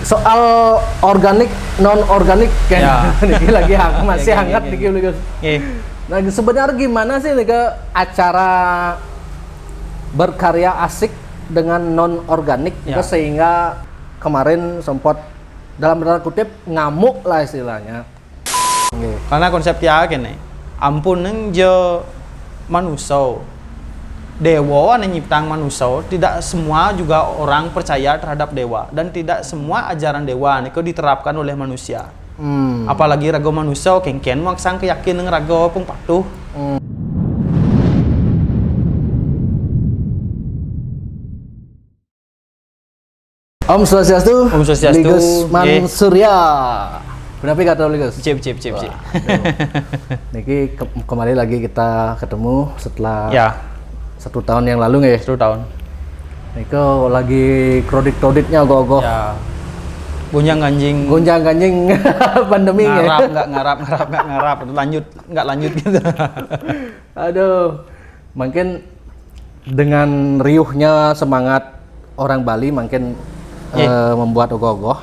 soal organik non organik kan Ya. niki lagi masih Ya, hangat ya, niki Gus. Nggih. Nah sebenarnya gimana sih nih ke acara berkarya asik dengan non organik Ya. sehingga kemarin sempat dalam tanda kutip ngamuk lah istilahnya. Nggih. Karena konsep dia kene. Ampun neng je manusia. Dewa yang nyiptang manusia, tidak semua juga orang percaya terhadap dewa dan tidak semua ajaran dewa itu diterapkan oleh manusia. Apalagi raga manusia kengken maksang keyakinan raga pun patuh. Om Swastiastu. Om Swastiastu. Ligus Mansurya. Kenapa kata Ligus? Cip. Niki kembali lagi kita ketemu setelah Ya, 1 tahun yang lalu nggih. 1 tahun. Niko lagi kredit-kreditnya gogoh. Ya. Gonjang ganjing. Gonjang ganjing pandemi ya. ngarap, nggak lanjut gitu. Aduh. Mungkin dengan riuhnya semangat orang Bali makin membuat ogoh-ogoh.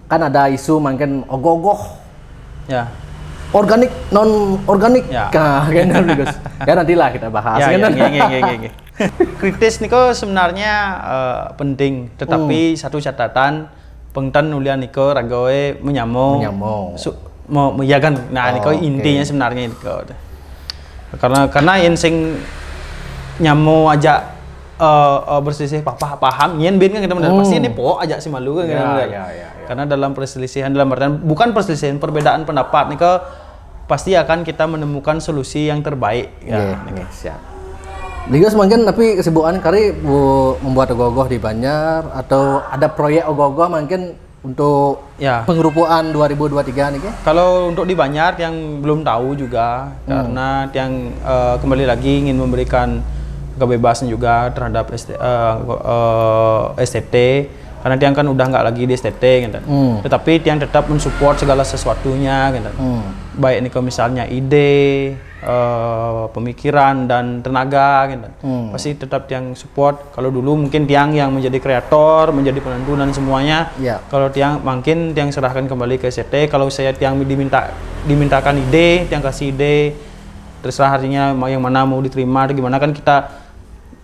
Kan ada isu makin ogoh-ogoh Ya. organik non organik. Ya. Nah, kan Gus. Ya nantilah kita bahas Ya, kan. nggih. Kritis niko sebenarnya penting, tetapi satu catatan pengtan nulian niko ragawe menyamo. Ya kan. Nah, niko intinya sebenarnya niko. Karena yang sing nyamo aja berselisih paham yen ben kan kita benar pasti ini po aja si malu kan Ya. Karena dalam perselisihan dalam artian bukan perselisihan perbedaan pendapat niko pasti akan kita menemukan solusi yang terbaik ya. Siap. Ligus mungkin tapi kesibukan kali membuat ogoh-ogoh di Banjar atau ada proyek ogoh-ogoh mungkin untuk pengerupuan 2023 nih. Kalau untuk di Banjar yang belum tahu juga karena yang kembali lagi ingin memberikan kebebasan juga terhadap STT karena dia kan udah nggak lagi di STT gitu. Tetapi dia tetap mensupport segala sesuatunya gitu. Baik ini misalnya ide, pemikiran dan tenaga gitu. Pasti tetap yang support. Kalau dulu mungkin tiang yang menjadi kreator, menjadi penentu dan semuanya. Kalau tiang mungkin tiang serahkan kembali ke STT. Kalau saya tiang dimintakan ide, tiang kasih ide. Terserah artinya yang mana mau diterima atau gimana kan kita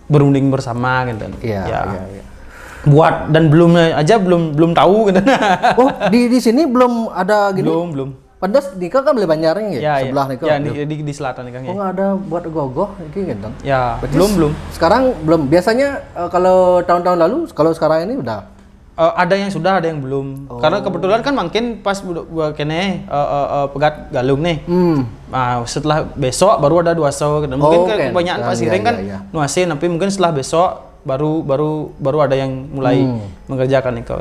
berunding bersama gitu. Iya. Buat dan belum tahu gitu. Oh, di sini belum ada gini. Belum. Padahal Nika kan beli Banjarnya ya, sebelah Nika. Ya, di selatan Nika. Oh, nggak ada buat gogoh iki gitu. Ya, berarti belum. Sekarang belum. Biasanya kalau tahun-tahun lalu, kalau sekarang ini udah ada yang sudah, ada yang belum. Karena kebetulan kan makin pas kene pegat galung nih. Nah, setelah besok baru ada 2 show gitu. Mungkin kebanyakan Pak Siring kan nuasin, tapi mungkin setelah besok baru ada yang mulai mengerjakan itu.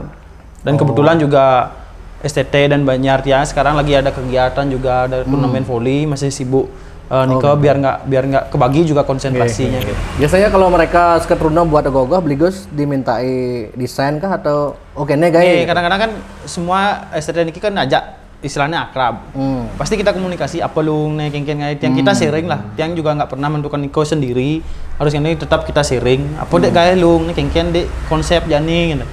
Dan kebetulan juga STT dan Banjar ya sekarang lagi ada kegiatan juga, ada turnamen volley masih sibuk. Niko biar nggak kebagi juga konsentrasinya gitu. Biasanya kalau mereka seketruna buat ogoh-ogoh beli Gus dimintai desain kah atau nih guys? Kadang-kadang kan semua STT niki kan ajak istilahnya akrab. Pasti kita komunikasi apa lu nih kengken yang kita sharing lah. Yang juga nggak pernah menentukan niko sendiri. Harus ini tetap kita sharing. Apa dek gaya lu nih kengken dek konsep jani gitu.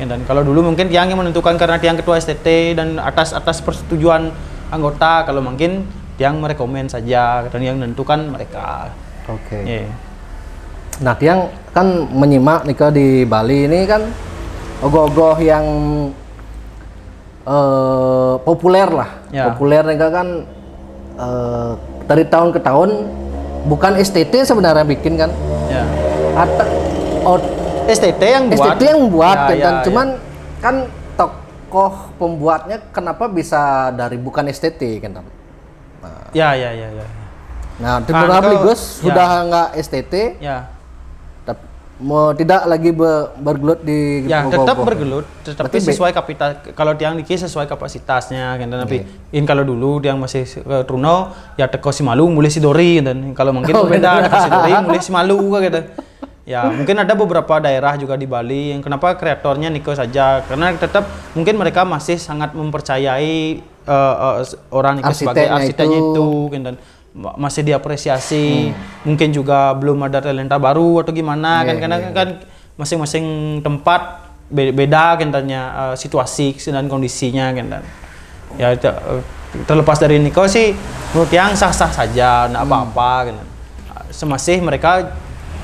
Dan kalau dulu mungkin tiang yang menentukan karena tiang ketua STT dan atas persetujuan anggota, kalau mungkin tiang merekomen saja dan yang menentukan mereka. Nah, tiang kan menyimak nikah di Bali ini kan ogoh-ogoh yang populer lah. Populer nikah kan dari tahun ke tahun bukan STT sebenarnya bikin kan. Atau STT yang buat cuman kan tokoh pembuatnya kenapa bisa dari bukan STT kan? Ya. Nah, Timur Gus sudah nggak STT. Mau tidak lagi bergelut di tetap bergelut, tetapi sesuai kalau tiang niki sesuai kapasitasnya kan. Tapi kalau dulu tiang masih Truno ya teko si Malu mulai si Dori dan kalau mungkin berbeda teko si Dori mulai si Malu gitu. Ya, mungkin ada beberapa daerah juga di Bali yang kenapa kreatornya Niko saja karena tetap mungkin mereka masih sangat mempercayai orang Niko sebagai arsiteknya itu dan masih diapresiasi. Mungkin juga belum ada talenta baru atau gimana kan karena kan masing-masing tempat beda kentanya situasi dan kondisinya kentan. Ya terlepas dari niko sih menurut yang sah-sah saja, nggak apa-apa kentan. Semasih mereka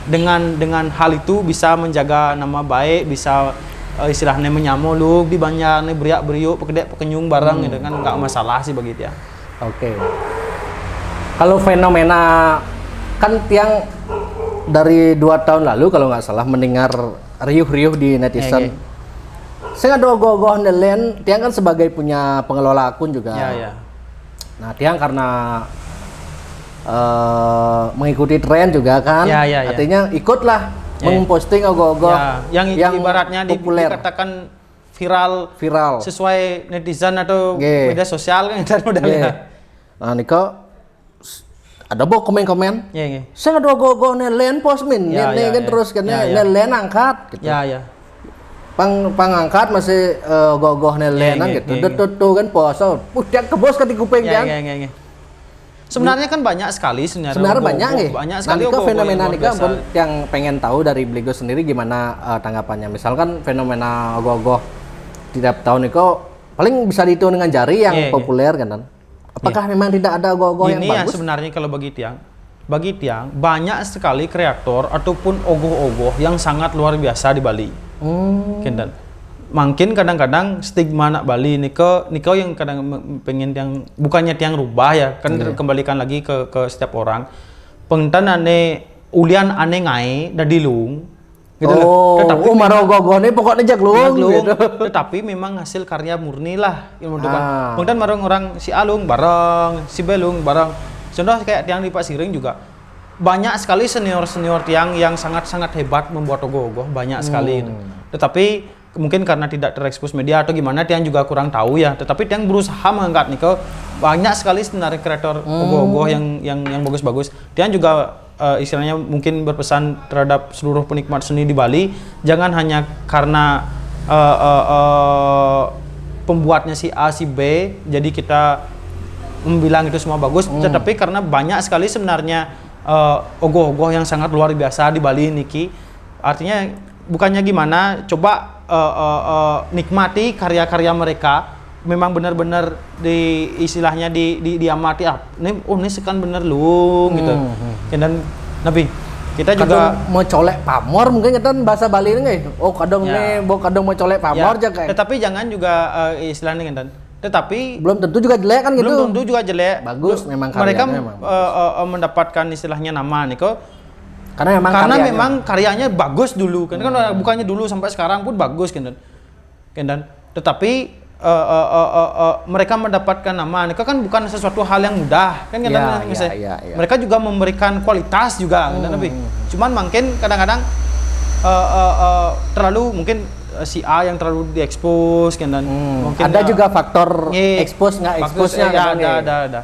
dengan hal itu bisa menjaga nama baik, bisa istilahnya menyamoluk di banyak nih beriak-beriuk pekedek pekenyung bareng gitu kan, nggak masalah sih begitu ya. Oke. Kalau fenomena kan tiang dari 2 tahun lalu kalau nggak salah mendengar riuh-riuh di netizen. Saya ada ogoh-ogoh nelen, tiang kan sebagai punya pengelola akun juga. Ya. Nah, tiang karena mengikuti tren juga kan, Ya. artinya ikutlah memposting ogoh-ogoh yang ibaratnya populer, dikatakan viral sesuai netizen atau media sosial kan dan modalnya. Nah, niko ada komen-komen. Iya. Saya ada ogoh-ogoh nelen post min, kan terus kan nelen angkat gitu. Ya. Pangangkat masih ogoh-ogoh nelenan gitu. Tuh kan poso. Dia kebos ke kuping kan. Iya. Sebenarnya kan banyak sekali sebenarnya banyak sekali fenomena nih kan yang pengen tahu dari Bligo sendiri gimana tanggapannya. Misalkan fenomena ogoh-ogoh tiap tahun itu paling bisa dihitung dengan jari yang populer kan. Apakah memang tidak ada ogoh-ogoh yang bagus? Ini ya sebenarnya kalau bagi tiang banyak sekali kreator ataupun ogoh-ogoh yang sangat luar biasa di Bali. Kendan. Mungkin kadang-kadang stigma anak Bali niko yang kadang pengen yang bukannya tiang rubah ya kan kembalikan lagi ke setiap orang. Pengentan ane ulian ane ngai dadilung gitu loh. Tetapi marogogo nih pokoknya jaglung gitu. Tetapi memang hasil karya murni lah yang menentukan. Pengentan marong orang si Alung bareng, si Belung bareng. Contoh kayak tiang di Pak Siring juga banyak sekali senior tiang yang sangat-sangat hebat membuat ogoh-ogoh banyak sekali. Tetapi mungkin karena tidak terekspos media atau gimana tiang juga kurang tahu ya, tetapi tiang berusaha mengangkat nih ke banyak sekali sebenarnya kreator ogoh-ogoh yang bagus-bagus. Tiang juga istilahnya mungkin berpesan terhadap seluruh penikmat seni di Bali, jangan hanya karena pembuatnya si A si B jadi kita membilang itu semua bagus, tetapi karena banyak sekali sebenarnya ogoh-ogoh yang sangat luar biasa di Bali niki. Artinya bukannya gimana, coba nikmati karya-karya mereka, memang benar-benar istilahnya diamati ini sekan bener lu gitu. Dan tapi kita juga mau colek pamor mungkin kan bahasa Bali ini kadang nih kadang mau colek pamor aja kayak. Tetapi jangan juga istilahnya kan. Tetapi belum tentu juga jelek kan gitu. Belum tentu juga jelek. Bagus memang mereka memang mendapatkan istilahnya nama nih kok. Karena memang karyanya bagus dulu kan bukannya dulu sampai sekarang pun bagus kan. Tetapi mereka mendapatkan nama ini kan bukan sesuatu hal yang mudah kan mereka juga memberikan kualitas juga kan tapi cuman mungkin kadang-kadang terlalu mungkin si A yang terlalu diekspos kan mungkin ada juga faktor ekspos nggak eksposnya ada.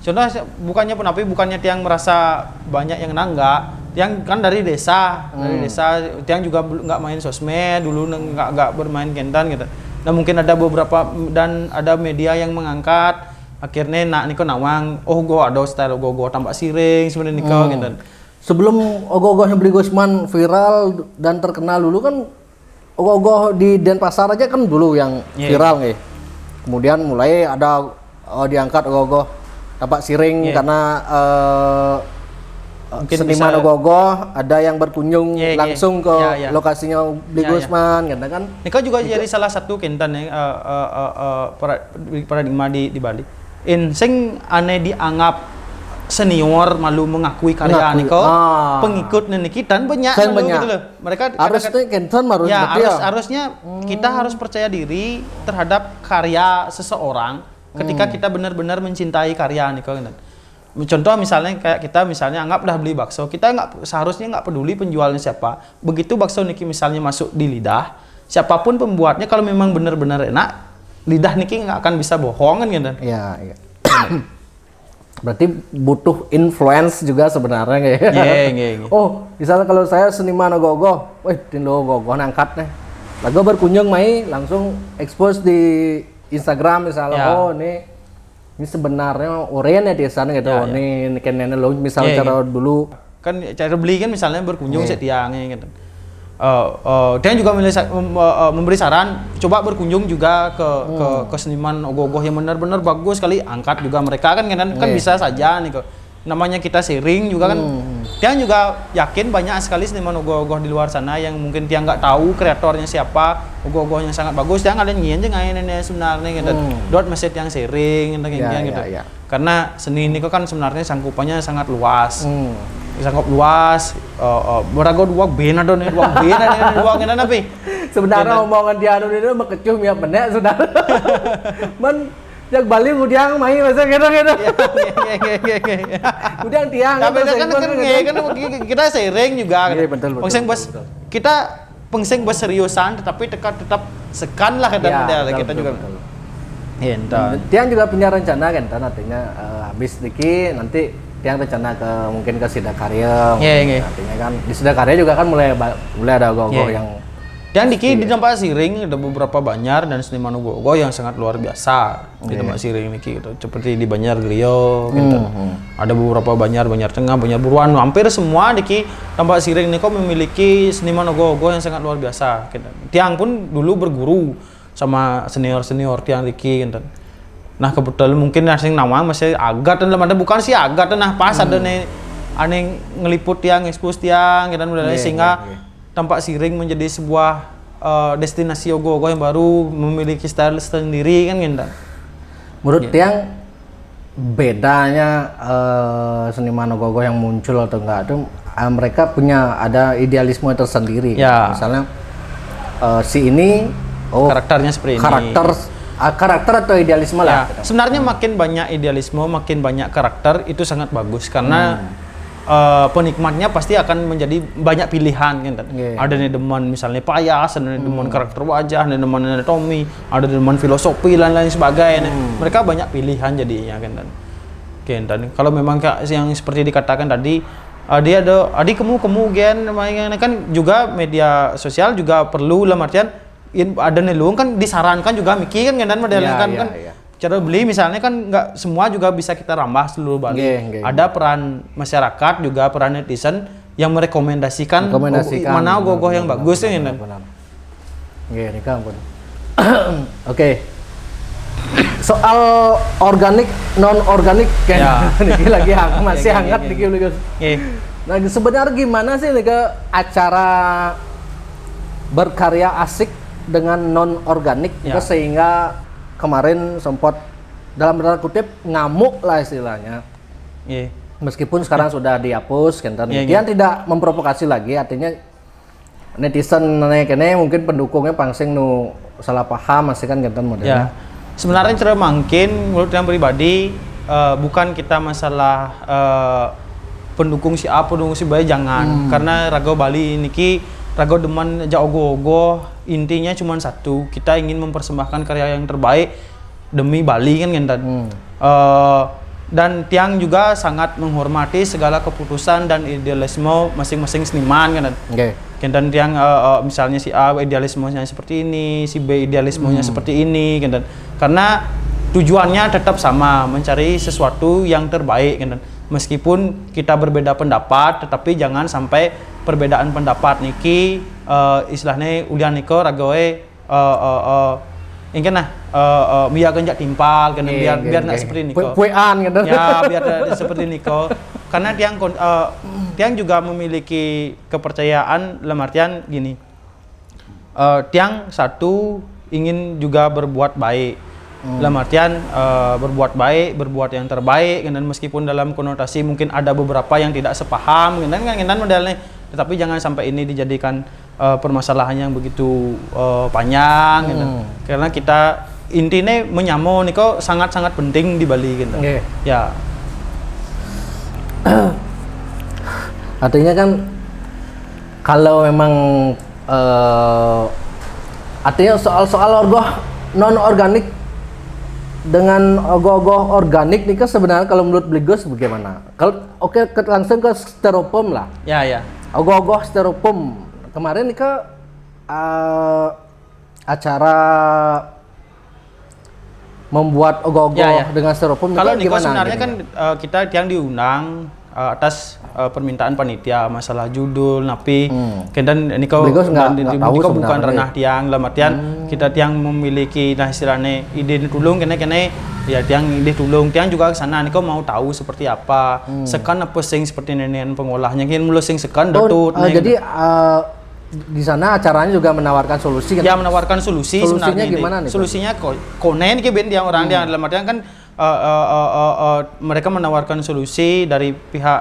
Contoh bukannya tiang merasa banyak yang enggak. Tiang kan dari desa, Tiang juga nggak main sosmed dulu, nggak bermain kentan gitu. Nah mungkin ada beberapa dan ada media yang mengangkat, akhirnya niko nawang, go ada style go tambah siring sebenarnya niko kentan. Sebelum ogoh-ogohnya Bligo Usman viral dan terkenal dulu kan ogoh-ogoh di Denpasar aja kan dulu yang viral nih. Kemudian mulai ada diangkat ogoh-ogoh tambah siring karena seniman ogoh-ogoh ada yang berkunjung langsung ke lokasinya Bligo Usman kan. Niko juga gitu. Jadi salah satu kentan paradigma di Bali. Sing aneh dianggap senior malu mengakui karya niko pengikut niki dan banyak gitu loh. Mereka harusnya kentan harusnya kita harus percaya diri terhadap karya seseorang ketika kita benar-benar mencintai karya niko kan. Contoh misalnya kayak kita anggaplah beli bakso, kita seharusnya nggak peduli penjualnya siapa. Begitu bakso niki misalnya masuk di lidah, siapapun pembuatnya kalau memang benar-benar enak, lidah niki nggak akan bisa bohong kan gitu. Iya. Berarti butuh influence juga sebenarnya kayak. Iya. Misalnya kalau saya seniman ogoh-ogoh, ogoh-ogoh angkat nih. Lagu berkunjung langsung expose di Instagram misalnya, ini sebenarnya oren ya di sana gitu. Ini kenene lo misalnya cara dulu kan cara beli kan misalnya berkunjung setiangnya gitu. Dia juga memberi saran coba berkunjung juga ke seniman ogoh-ogoh yang benar-benar bagus sekali, angkat juga mereka kan bisa saja nih kok. Namanya kita sharing juga kan. Dia juga yakin banyak sekali seniman ogoh-ogoh di luar sana yang mungkin dia nggak tahu kreatornya siapa, ogoh-ogoh yang sangat bagus. Dia ngadain nyian aja ngainnya sebenarnya gitu. Dot message yang sharing gitu. Karena seni ini kan sebenarnya sangkupannya sangat luas. Sanggup luas, berago dua bena don dua tapi sebenarnya omongan dia anu itu mekecuh miap benek saudara. Men jak Bali udiang main masa gitu. Udiang tiang. Tapi kan kita sharing juga. Iya betul. Kita pengseng seriusan tetapi tetap sekan lah kita juga. Iya, Tiang juga punya rencana kan artinya habis niki nanti Tiang rencana mungkin ke Sidakarya. Artinya kan di Sidakarya juga kan mulai ada ogoh-ogoh yang dan di tempat Siring ada beberapa Banjar dan seniman ogoh-ogoh yang sangat luar biasa di tempat Siring niki gitu. Seperti di Banjar Griyo gitu. Ada beberapa Banjar Tengah, Banjar Buruan, hampir semua di tempat Siring niko memiliki seniman ogoh-ogoh yang sangat luar biasa gitu. Tiang pun dulu berguru sama senior Tiang Riki gitu. Nah kebetulan mungkin asing nama masih agak dan ada bukan sih agak nah pas ada nih aneh ngeliput Tiang, expose Tiang gitu sehingga tempat Siring menjadi sebuah destinasi ogoh-ogoh yang baru memiliki style sendiri kan gitu. Menurut Tiang bedanya seniman ogoh-ogoh yang muncul atau enggak itu mereka punya ada idealisme tersendiri. Misalnya si ini karakternya seperti ini. Karakter atau idealisme lah. Sebenarnya makin banyak idealisme, makin banyak karakter itu sangat bagus karena penikmatnya pasti akan menjadi banyak pilihan kan. Ada nih demen misalnya payas, ada nih demen karakter wajah, ada demen anatomi, ada demen filosofi dan lain sebagainya. Mereka banyak pilihan jadinya kan. Dan kalau memang yang seperti dikatakan tadi dia ada adik kamu gen kan juga media sosial juga perlu lah artian ada nelung kan disarankan juga mikir kan cara beli misalnya kan nggak semua juga bisa kita rambah seluruh Bali. Ada peran masyarakat juga peran netizen yang merekomendasikan mana ogoh-ogoh yang bagus kan. Ini kan pun. Oke. Soal organik non organik kan ini lagi masih hangat dikit Guys. Nah sebenarnya gimana sih nih acara berkarya asik dengan non organik sehingga kemarin sempat dalam tanda kutip ngamuk lah istilahnya. Meskipun sekarang sudah dihapus kan dia tidak memprovokasi lagi, artinya netizen kene mungkin pendukungnya pangsing nu salah paham masih kan gitu modelnya. Sebenarnya cara mungkin menurut yang pribadi bukan kita masalah pendukung si A pendukung si B jangan karena Rago Bali niki Rago demen aja ogoh-ogoh, intinya cuma satu, kita ingin mempersembahkan karya yang terbaik demi Bali kan dan Tiang juga sangat menghormati segala keputusan dan idealisme masing-masing seniman kan. Dan Tiang misalnya si A idealismenya seperti ini, si B idealismenya seperti ini kan. Karena tujuannya tetap sama, mencari sesuatu yang terbaik kan. Meskipun kita berbeda pendapat, tetapi jangan sampai perbedaan pendapat niki istilahnya ulian niko ragawe ingin biar genjak timpal kan biar nggak seperti niko. Puean kan. Ya biar seperti niko. Karena Tiang juga memiliki kepercayaan dalam artian gini. Tiang satu ingin juga berbuat baik. Dalam artian berbuat baik, berbuat yang terbaik dan meskipun dalam konotasi mungkin ada beberapa yang tidak sepaham kan modelnya, tetapi jangan sampai ini dijadikan permasalahan yang begitu panjang karena kita intinya menyamo niko sangat-sangat penting di Bali gitu. Ya. Artinya kan kalau memang artinya soal ogoh non organik dengan ogoh-ogoh organik nih kan sebenarnya kalau menurut Bligos bagaimana? Kalau langsung ke styrofoam lah. Ogoh-ogoh styrofoam kemarin nih kan acara membuat ogoh-ogoh dengan styrofoam. Kalau Niko sebenarnya kan kita yang diundang atas permintaan panitia masalah judul napi kendan niko Bligos nggak tahu bukan sebenarnya. ranah tiang dalam artian kita tiang memiliki nah istilahnya ide tulung kene ya tiang ide tulung tiang juga ke sana niko mau tahu seperti apa sekan apa sing seperti nenek pengolahnya kan mulu sing sekan datut jadi di sana acaranya juga menawarkan solusi kan? ya menawarkan solusi Solusinya sebenarnya gimana nih? solusinya konen ke ben dia orang dia dalam artian kan mereka menawarkan solusi dari pihak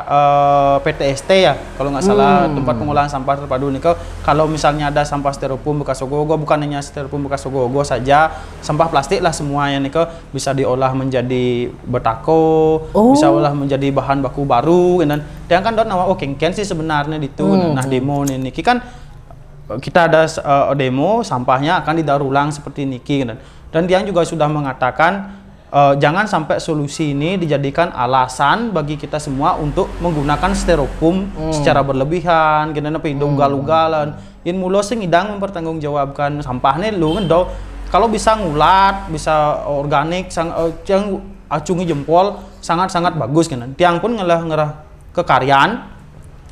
PTST ya kalau nggak salah tempat pengolahan sampah terpadu nih kalau misalnya ada sampah styrofoam bekas ogoh-ogoh bukan hanya styrofoam bekas ogoh-ogoh saja sampah plastik lah semuanya nih bisa diolah menjadi betako bisa olah menjadi bahan baku baru dan kan dot nama kengken sih sebenarnya itu nah demo nih Niki kan kita ada demo sampahnya akan didaur ulang seperti Niki dan dia juga sudah mengatakan jangan sampai solusi ini dijadikan alasan bagi kita semua untuk menggunakan styrofoam secara berlebihan, gimana ugal-ugalan. In mulo sing idang mempertanggungjawabkan sampahnya lu ngendo kalau bisa ngulat, bisa organik, yang acungi jempol sangat-sangat bagus kan. Tiang pun ngerah kekaryaan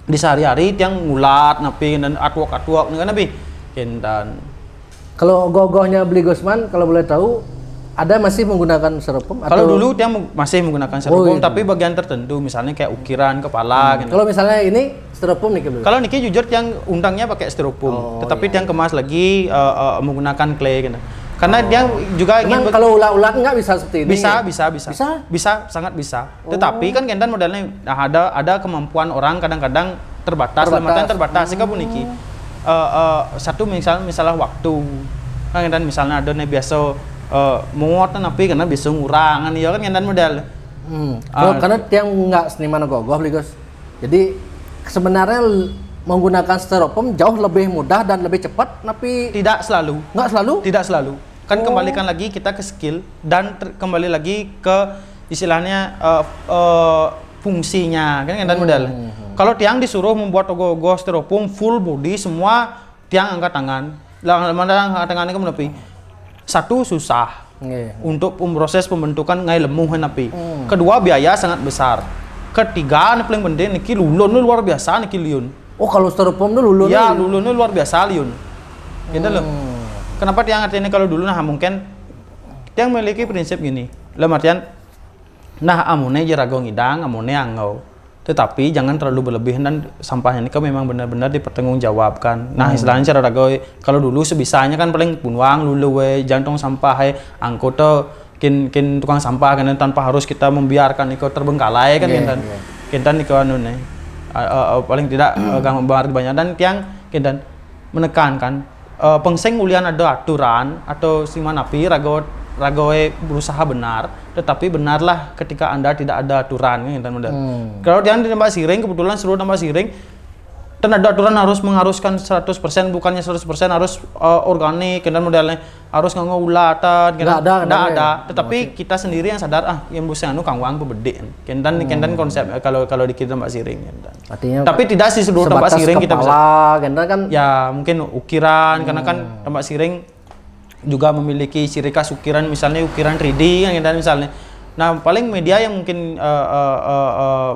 di sehari-hari tiang ngulat napi dan atuak-atuak kan napi. Dan kalau gogohnya beli Gusman kalau boleh tahu ada masih menggunakan styrofoam kalau dulu dia masih menggunakan styrofoam tapi bagian tertentu misalnya kayak ukiran kepala gitu. Kalau misalnya ini styrofoam nih kalau Niki jujur yang undangnya pakai styrofoam tetapi dia kemas lagi menggunakan clay gitu. Karena dia juga ingin kalau ulat nggak bisa seperti ini bisa sangat bisa tetapi kan kendan modelnya ada kemampuan orang kadang-kadang terbatas. Sehingga pun Niki satu misalnya waktu kan dan misalnya ada nih biasa muat tapi karena bisa ngurangan ya kan dan model karena tiang nggak seniman gogoh Bligos jadi sebenarnya menggunakan styrofoam jauh lebih mudah dan lebih cepat tapi tidak selalu kan kembalikan lagi kita ke skill dan kembali lagi ke istilahnya fungsinya kan dan model kalau tiang disuruh membuat ogoh-ogoh styrofoam full body semua tiang angkat tangan angkat tangan itu menepi satu susah untuk proses pembentukan ngai lemuh napi. Kedua biaya sangat besar. Ketiga ini paling penting niki lulun luar biasa niki liun. Oh kalau styrofoam itu lulun? Ya lulun luar biasa liun. Gitu loh. Kenapa dia ngerti ini kalau dulu nah mungkin dia memiliki prinsip gini. Dalam artian nah amune jerago ngidang amune angau. Tetapi jangan terlalu berlebihan dan sampahnya ini kan memang benar-benar dipertanggungjawabkan. Nah istilahnya cara rago kalau dulu sebisanya kan paling bunuang lulu jantung sampah angkot kin tukang sampah kan tanpa harus kita membiarkan itu terbengkalai kan kita itu anu nih paling tidak gambar banyak dan tiang kita menekankan pengseng ulian ada aturan atau simana api ragoe berusaha benar, tetapi benarlah ketika Anda tidak ada aturan kan model. Kalau dia di tempat siring kebetulan seluruh tempat siring dan ada aturan harus mengharuskan 100% bukannya 100% harus organik dan modelnya harus nganggo ulatan kan ada. Tetapi kita sendiri yang sadar yang busnya anu kang wang pebede kendan konsep kalau di kita tempat siring artinya tapi tidak sih seluruh tempat siring kita bisa kan ya mungkin ukiran karena kan tempat siring juga memiliki ciri khas ukiran misalnya ukiran 3D kan misalnya. Nah paling media yang mungkin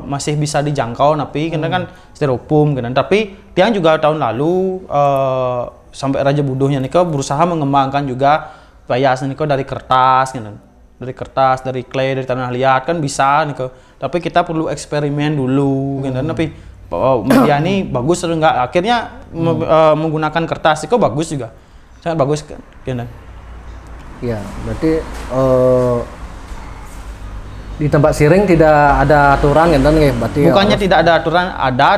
masih bisa dijangkau tapi karena kan styrofoam kan. Tapi dia juga tahun lalu sampai Raja Buduhnya nih berusaha mengembangkan juga bayasan nih dari kertas kan. Dari clay, dari tanah liat kan bisa nih tapi kita perlu eksperimen dulu kan. Tapi media ini bagus atau enggak akhirnya menggunakan kertas itu bagus juga. Sangat bagus kan. Ya, berarti di tempat siring tidak ada aturan kan berarti bukannya tidak ada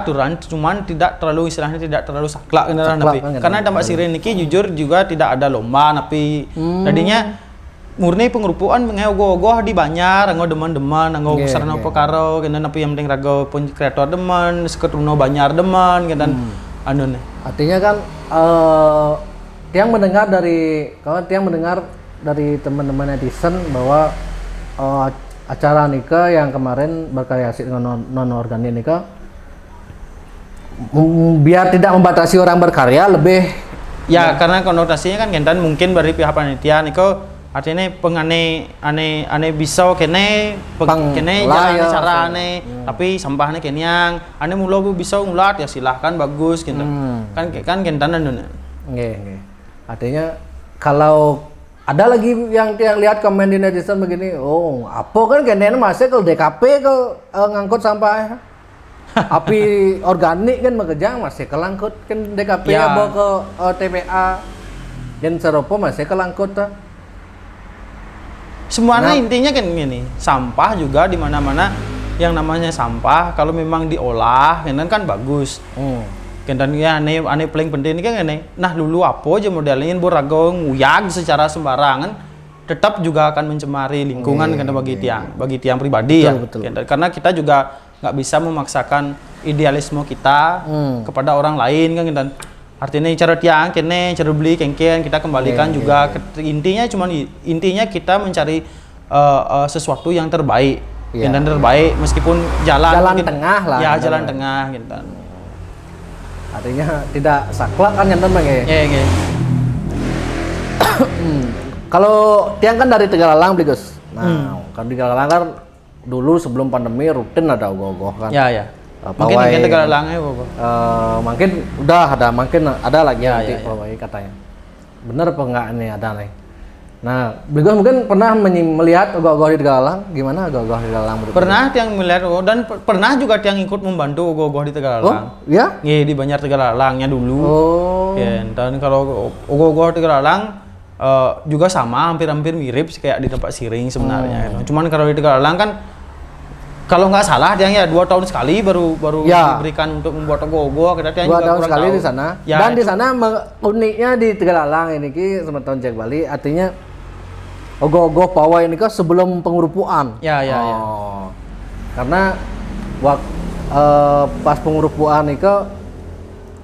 aturan cuman tidak terlalu istilahnya tidak terlalu saklak karena tempat siring niki jujur juga tidak ada lomba tapi tadinya murni pengerupuan mengogoh-ogoh di Banjar anggo deman-deman anggo sarana perkara kan tapi yang penting rago pun kreator deman seketuno Banjar deman kan anu nih artinya kan tiang mendengar dari teman-teman netizen bahwa acara nikah yang kemarin berkreasi dengan non organik nikah biar tidak membatasi orang berkarya lebih karena konotasinya kan kentan mungkin dari pihak panitia niko Artinya ane bisa kene kene lah jalan ya, cara ane tapi sampahnya kenyang ane mulo bisa ngulat ya silahkan bagus gitu kan kentan anu Nggih. Artinya kalau ada lagi yang lihat komen di netizen begini, oh apa kan kene masih ke DKP ke ngangkut sampah api organik kan makejang masih kelangkut kan DKP Ya. apa ke TPA dan seropo masih kelangkut ta. semuanya Nah. intinya kan gini sampah juga di mana-mana yang namanya sampah kalau memang diolah kan bagus dan ya ane paling penting ini kan ini nah dulu apa aja modelnya borago nguyag secara sembarangan tetap juga akan mencemari lingkungan karena bagi tiang pribadi Betul. karena kita juga nggak bisa memaksakan idealisme kita kepada orang lain kan dan artinya cara tiang kene cara beli kengken kita kembalikan juga intinya kita mencari sesuatu yang terbaik dan terbaik meskipun jalan mungkin, tengah lah ya jalan tengah gitu. Artinya tidak saklek kan yang Bang ya. Iya. Kalau tiang kan dari Tegalalang beli Gus. Nah, kan di Tegalalang kan dulu sebelum pandemi rutin ada ogoh-ogoh kan. Ya. Mungkin Tegalalangnya apa? Mungkin udah ada, mungkin ada lagi Ya, nanti ya. pawai katanya. Bener apa enggak nih ada nih? Nah, beli Gus mungkin pernah melihat ogoh-ogoh di Tegalalang. Gimana ogoh-ogoh di Tegalalang? Pernah tiang melihat dan pernah juga tiang ikut membantu ogoh-ogoh di Tegalalang. Oh, ya? Iya di Banjar Tegalalangnya dulu. Oh. Ya, dan kalau ogoh-ogoh Tegalalang juga sama hampir-hampir mirip sih kayak di tempat Siring sebenarnya. Cuman kalau di Tegalalang kan kalau nggak salah tiang ya 2 tahun sekali baru Ya. diberikan untuk membuat ogoh-ogoh. Kita tiang 2 juga tahun kurang sekali tahu. di sana. Ya, Dan di sana uniknya di Tegalalang ini ki semeton cek Bali artinya ogoh-ogoh pawai ini kan sebelum pengurupuan. Ya. Karena pas pengurupuan itu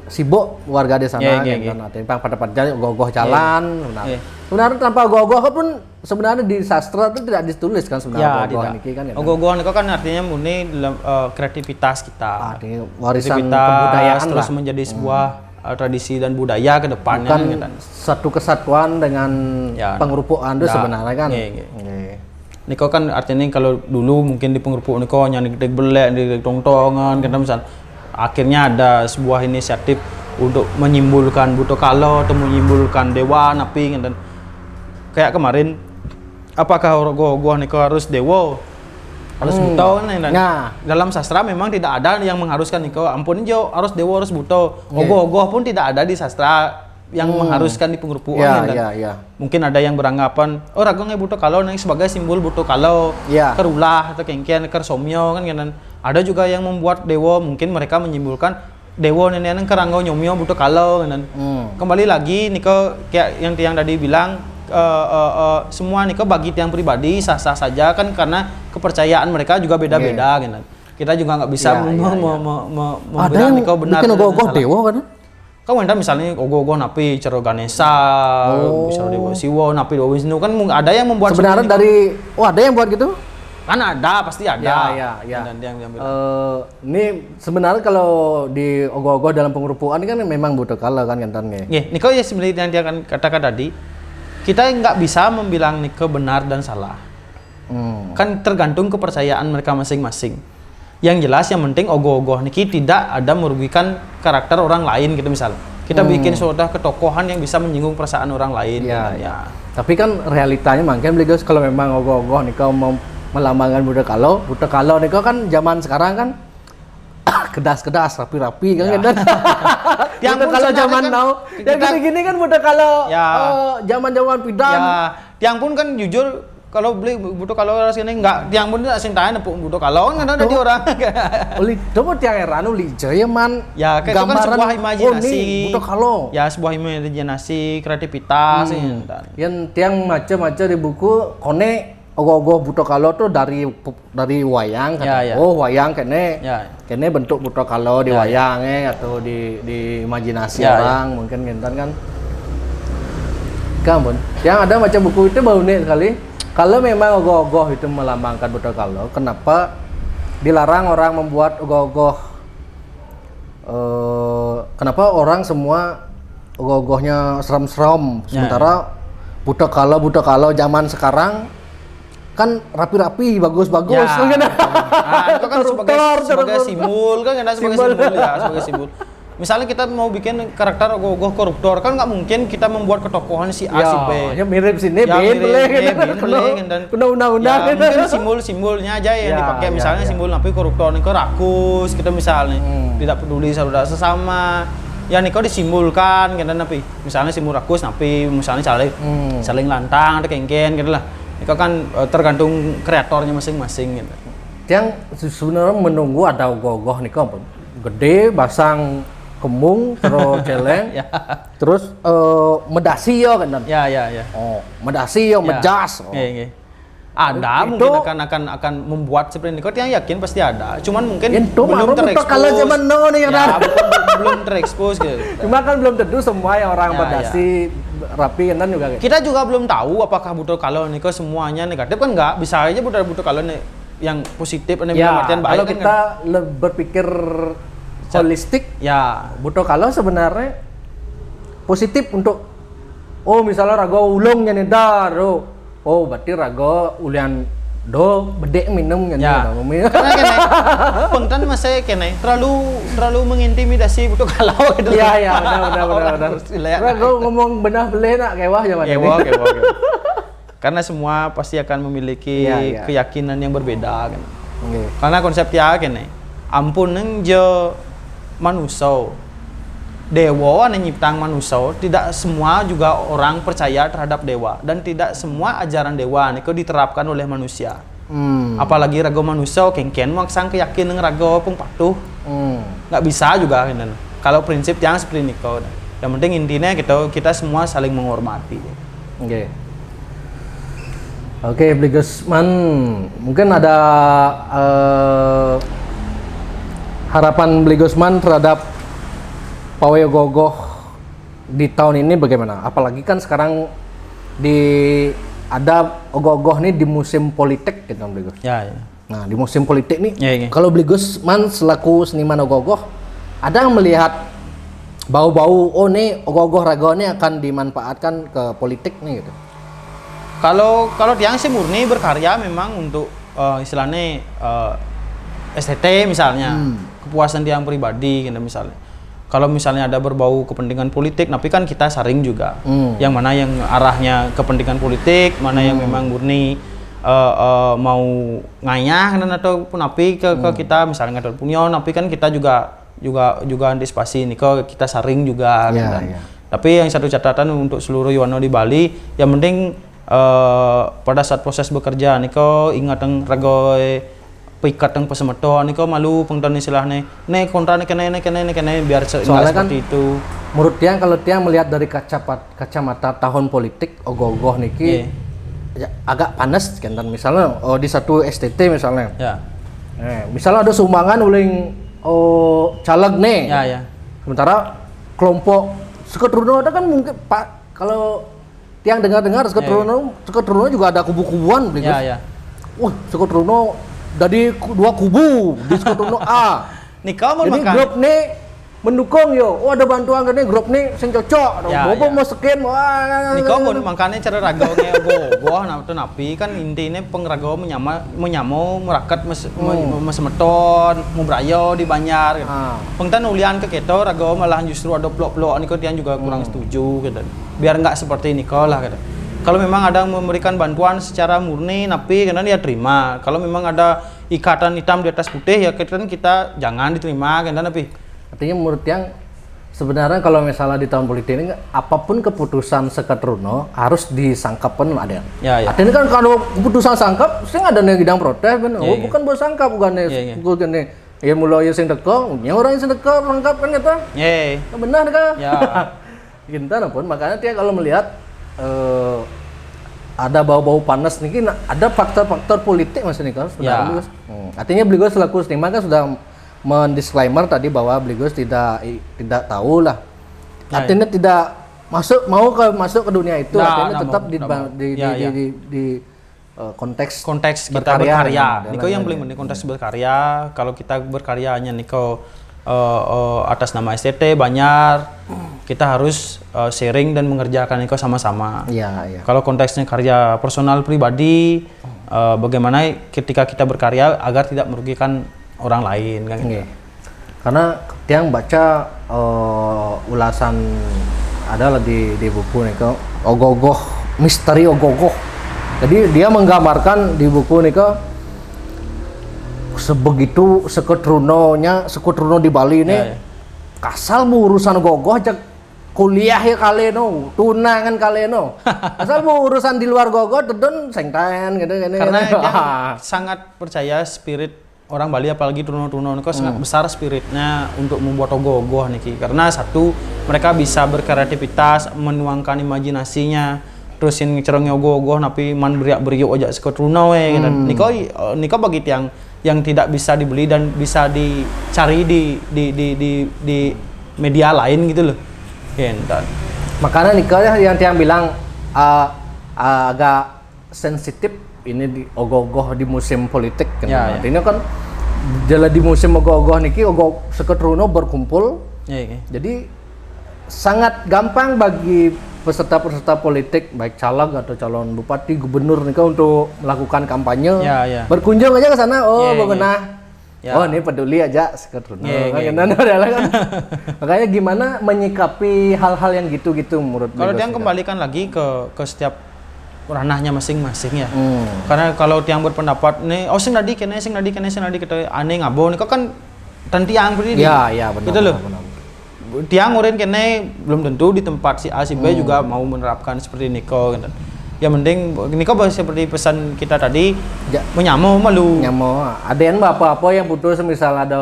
sibuk warga di sana Iya. kan artinya pada ogoh-ogoh jalan Iya. sebenarnya tanpa ogoh-ogoh pun sebenarnya di sastra itu tidak ditulis kan sebenarnya ogoh-ogoh tidak. ini kan ya. Ogoh-ogoh itu kan artinya murni dalam kreativitas kita. Artinya warisan Kreativitas kebudayaan terus lah. menjadi sebuah tradisi dan budaya ke depannya Bukan gitu. satu kesatuan dengan Ya, pengurupuan itu ya, sebenarnya kan. iya. Iya. Niko kan artinya kalau dulu mungkin di pengerupuk niko hanya di belek di tongtongan kan misal akhirnya ada sebuah inisiatif untuk menyimpulkan buto kalo atau menyimpulkan dewa napi dan kayak kemarin apakah ogoh-ogoh niko harus dewa harus buto kan dan Nah. dalam sastra memang tidak ada yang mengharuskan niko ampun jo harus dewa harus buto ogoh-ogoh pun tidak ada di sastra yang mengharuskan di pengerupuan Ya. mungkin ada yang beranggapan oh ragongnya buto kalau nih sebagai simbol buto kalau Ya. kerulah atau kengkian kersomyo kan dan ada juga yang membuat dewa mungkin mereka menyimbolkan dewa nenek keranggo nyomyo buto kalau dan kembali lagi niko kayak yang tiang tadi bilang semua niko bagi tiang pribadi sah-sah saja kan karena kepercayaan mereka juga beda-beda kan kita juga nggak bisa Ada membilang yang niko benar bikin dan ogoh-ogoh salah. dewa kan? Kau entah misalnya ogoh-ogoh napi cero Ganesha, bisa Dewa Siwo, napi Dewa Wisnu kan ada yang membuat Sebenarnya dari ada yang buat gitu? kan ada pasti ada. Ya. Dan yang bilang. Ini sebenarnya kalau di ogoh-ogoh dalam pengerupuan kan memang butuh kala kan kantannya. Niko ya sebenarnya yang dia akan katakan tadi, kita nggak bisa membilang Niko benar dan salah. Kan tergantung kepercayaan mereka masing-masing. Yang jelas yang penting ogoh-ogoh niki tidak ada merugikan karakter orang lain gitu misal. Kita bikin suatu ketokohan yang bisa menyinggung perasaan orang lain. Ya. Tapi kan realitanya mungkin beli guys kalau memang ogoh-ogoh niko mau melambangkan budak kalau niko kan zaman sekarang kan kedas-kedas rapi-rapi kan kan. Yang Budak kalau zaman kan, now yang gini-gini kan budak kalau zaman-zaman pidan. Ya, tiang pun kan jujur kalau beli butuh kalau harus ini enggak tiang pun tidak sing tanya nepuk butuh kalau kan ada di orang. Oli dapat tiang eranu li jaya man. Ya, itu kan sebuah imajinasi. Budak kalau. Ya, sebuah imajinasi, kreativitas Yang tiang macam-macam di buku kone ogoh-ogoh buto kalau tuh dari wayang kan. Ya. Oh, wayang kene. Ya. Kene bentuk buto kalau di wayangnya atau di imajinasi orang mungkin gentan kan. Kamu, yang ada macam buku itu bau nih sekali. Kalau memang ogoh-ogoh itu melambangkan buto kalau, kenapa dilarang orang membuat ogoh-ogoh? Kenapa orang semua ogoh-ogohnya serem-serem, sementara buta kalau zaman sekarang kan rapi-rapi, bagus-bagus. Ya. Kan? Itu kan sebagai simbol kan, sebagai simbol ya, sebagai simbol. Misalnya kita mau bikin karakter ogoh-ogoh koruptor kan nggak mungkin kita membuat ketokohan si A si B. Ya mirip sini, Ya, bin dan kena undang-undang. Ya, mungkin simbol-simbolnya aja yang dipakai. Misalnya simbol napi koruptor nih rakus kita misalnya tidak peduli saudara sesama. Ya niko disimbolkan gitu napi. Misalnya simbol rakus napi, misalnya saling lantang atau kengken gitu lah. Itu kan tergantung kreatornya masing-masing gitu. Yang sebenarnya menunggu ada ogoh-ogoh nih kok gede, basang kembung, terus celeng, terus medasi yo kan? Ya. Oh, medasi yo, mejas. Oh. Ada itu, mungkin akan membuat seperti ini. Kau yang yakin pasti ada. Cuman mungkin itu belum terekspos. Kalau zaman no nih ya, belum terekspos gitu. Cuma kan belum tentu semua yang orang medasi rapi kan juga gitu. Kita juga belum tahu apakah butuh kalau nih semuanya negatif kan enggak, bisa aja butuh kalau nih yang positif dan artian baik. Kalau kita berpikir holistik, butuh kalau sebenarnya positif untuk misalnya rago ulung yang nedar, berarti rago ulian bedek minum kan karena konten masih kene terlalu mengintimidasi butuh kalau gitu. Iya, benar. Rago ngomong benar beleh nak kewah zaman ini. Kewah. Karena semua pasti akan memiliki keyakinan yang berbeda kan. Karena konsep dia kene ampun neng je manusia dewa yang nyiptang manusia, tidak semua juga orang percaya terhadap dewa dan tidak semua ajaran dewa niko diterapkan oleh manusia. Apalagi rago manusia kengken maksang keyakinan rago pun patuh. Nggak bisa juga kan. Kalau prinsip yang seperti niko. Yang penting intinya kita semua saling menghormati. Oke, Bligesman, mungkin ada harapan Bligesman terhadap pawai ogoh-ogoh di tahun ini bagaimana? Apalagi kan sekarang ada ogoh-ogoh nih di musim politik gitu Bligus. Ya. Nah, di musim politik nih, kalau Bligesman selaku seniman ogoh-ogoh ada yang melihat bau-bau nih ogoh-ogoh rago ini akan dimanfaatkan ke politik nih gitu. Kalau tiang sih murni berkarya memang untuk istilahnya STT misalnya, kepuasan tiang pribadi gitu misalnya. Kalau misalnya ada berbau kepentingan politik, tapi kan kita saring juga. Yang mana yang arahnya kepentingan politik, mana yang memang murni mau ngayah kan ataupun api ke kita misalnya ngadol punyon, tapi kan kita juga antisipasi nih kok kita saring juga kan. Tapi yang satu catatan untuk seluruh Yuwano di Bali, yang penting pada saat proses bekerja niko ingat yang ragoy pikat yang pesemeto niko malu pengton istilahnya kontra kene biar soalnya kan seperti itu. Menurut tiang kalau tiang melihat dari kacamata tahun politik ogoh-ogoh niki agak panas kan misalnya di satu STT misalnya. Misalnya ada sumbangan uling caleg nih. Sementara kelompok Seketruno ada kan mungkin Pak kalau tiang dengar Seketruno juga ada kubu-kubuan Wah, Seketruno dari dua kubu di Seketruno A. Jadi grup nih mendukung yo. Ada bantuan kan nih grup nih sing cocok. Bobo mau skin Niko pun makanya cara ragau gua napi kan intinya pengragau menyamo merakat mesemeton mubrayo di Banjar. Pengtan ulian ke keto ragau malah justru ada blok-blok niko tiang juga kurang setuju gitu. Biar nggak seperti Niko lah gitu. Kalau memang ada memberikan bantuan secara murni napi karena dia terima. Kalau memang ada ikatan hitam di atas putih ya kita jangan diterima kan napi. Artinya menurut yang sebenarnya kalau misalnya di tahun politik ini apapun keputusan Seketruno harus disangkapkan ada. Artinya kan kalau keputusan sangkap, saya nggak ada yang bidang protes kan. Bukan buat sangkap bukan bukan ya mulai sing teko, yang orang yang teko sangkap kan kata. Benar kan? Gimana pun makanya dia kalau melihat ada bau-bau panas nih, ada faktor-faktor politik mas Nikol sebenarnya. Artinya beliau selaku seniman kan sudah mendisklaimer tadi bahwa beliau tidak tahu lah. Artinya tidak masuk ke dunia itu. Artinya tetap di konteks berkarya. Niko yang paling penting konteks berkarya. Kalau kita berkaryanya Niko atas nama STT Banjar, kita harus sharing dan mengerjakan itu sama-sama. Iya. Kalau konteksnya karya personal pribadi, bagaimana ketika kita berkarya agar tidak merugikan orang lain kan? Iya. Karena tiang baca ulasan adalah di buku nih kok Ogoh-ogoh, misteri Ogoh-ogoh. Jadi dia menggambarkan di buku nih kok sebegitu sekutruno di Bali ini kasal mu urusan Ogoh-ogoh aja kuliah ya kaleno, tunangan kaleno. Asal mau urusan di luar Ogoh-ogoh dedon sengtan gitu. Karena dia sangat percaya spirit orang Bali, apalagi Truno-Truno ini sangat besar spiritnya untuk membuat ogoh-ogoh nih, karena satu mereka bisa berkreativitas, menuangkan imajinasinya, terus yang cerongnya ogoh-ogoh tapi man beriak-beriuk aja seko Truno gitu. Niko bagi yang tidak bisa dibeli dan bisa dicari di media lain gitu loh. Makanya Niko yang tiang bilang agak sensitif ini di ogoh-ogoh di musim politik kan. Artinya kan jalan di musim ogoh-ogoh niki ogoh seketruno berkumpul. Jadi sangat gampang bagi peserta-peserta politik baik caleg atau calon bupati, gubernur nih untuk melakukan kampanye. Berkunjung aja ke sana, bebenah. Oh, ini peduli aja seketruno. Makanya gimana menyikapi hal-hal yang gitu-gitu menurut kalau dia kembalikan lagi ke setiap ranahnya masing-masing ya. Karena kalau tiang berpendapat nih, sing nadi kene kita aneh ngabo nih kok kan tiang berdiri. Iya, benar. Gitu loh. Tiang urin kene belum tentu di tempat si A si B juga mau menerapkan seperti Niko gitu. Ya mending Niko seperti pesan kita tadi, menyamo malu. Nyamo. Ada yang apa-apa yang butuh semisal ada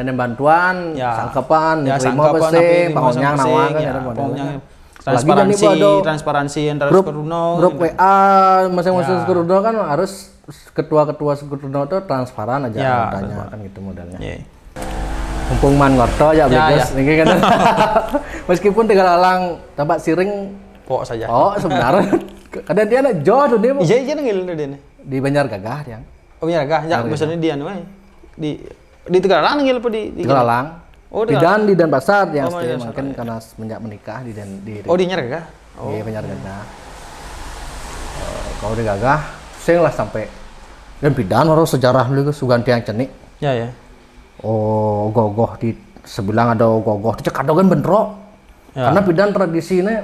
bantuan, sangkapan, terima besi, pangonyang nawang kan transparansi antara Sekuruno. Grup WA masing-masing Sekuruno kan harus ketua-ketua Sekuruno itu transparan aja tanya kan gitu modalnya. Mumpung man ngerto ya Blegus niki kan. Meskipun Tegalalang Tabak Siring pok saja. Sebenarnya kadang dia nak jauh dia. Iya ngil dia. Di Banjar Gagah dia. Oh Banjar Gagah, ya biasanya dia nih. Di Tegalalang ngil apa di Tegalalang. Di Denpasar yang mungkin karena semenjak menikah di Banjar Gagah. Iya Banjar Gagah. Kalau di Gagah, sing lah sampai dan pidan orang sejarah dulu suganti yang cenik. Ya. Ogoh-ogoh di sebilang ada ogoh-ogoh cek ada kan bentrok. Karena pidan tradisinya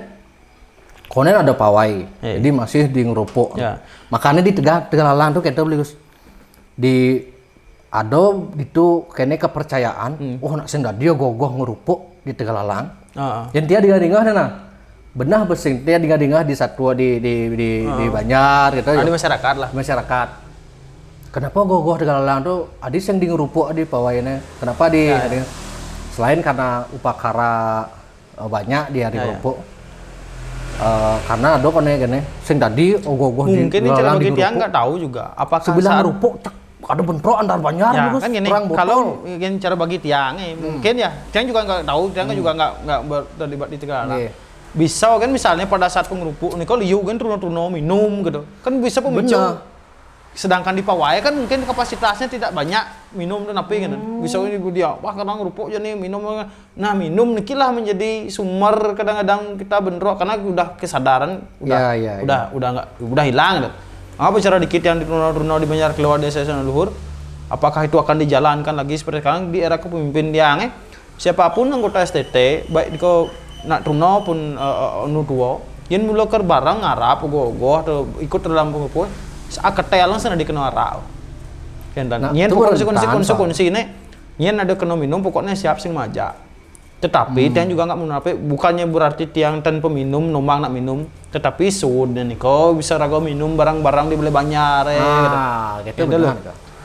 konen ada pawai. Jadi masih di ngerupuk. Makanya di Tegalalang tuh kita beli di ada itu kene kepercayaan, nak sing dia gogoh ngerupuk di Tegalalang. Dan dia dingah-dingah benah besing dia dingah-dingah di satwa di Banjar gitu. Di masyarakat lah. Masyarakat. Kenapa gogoh Tegalalang tuh adis yang di ngerupuk di pawainya? Kenapa selain karena upakara banyak di hari ngerupuk. Karena ada kene sing tadi gogoh di mungkin cara bagi dia nggak tahu juga apakah sebilang ngerupuk ada bentrok antar Banjar kan gini, kalau ingin cara bagi tiang mungkin ya tiang juga nggak tahu, tiang juga nggak terlibat di Tegalalang. Bisa kan misalnya pada saat pengerupuk nih kalau liu kan truno minum gitu kan bisa pemicu. Sedangkan di pawai kan mungkin kapasitasnya tidak banyak minum dan api kan. Bisa ini dia wah kadang ngerupuk aja nih minum. Nah minum nikilah menjadi sumber kadang-kadang kita bentrok karena udah kesadaran udah hilang gitu. Apa bicara dikit yang di Truno di Banjar keluar desa sana luhur, apakah itu akan dijalankan lagi seperti sekarang di era kepemimpinan dia siapapun anggota STT baik ko nak Truno pun nutuo yen mula ker barang ngarap ogoh-ogoh atau ikut dalam pengukuh aketelang sana dikenal arau kan dan yen konsekuensi ini yen ada kena minum pokoknya siap sing majak. Tetapi tiang juga nggak menapi, bukannya berarti tiang tanpa minum, nombang nak minum, tetapi sudah nih kau bisa rago minum barang-barang dibeli banyak gitu benar.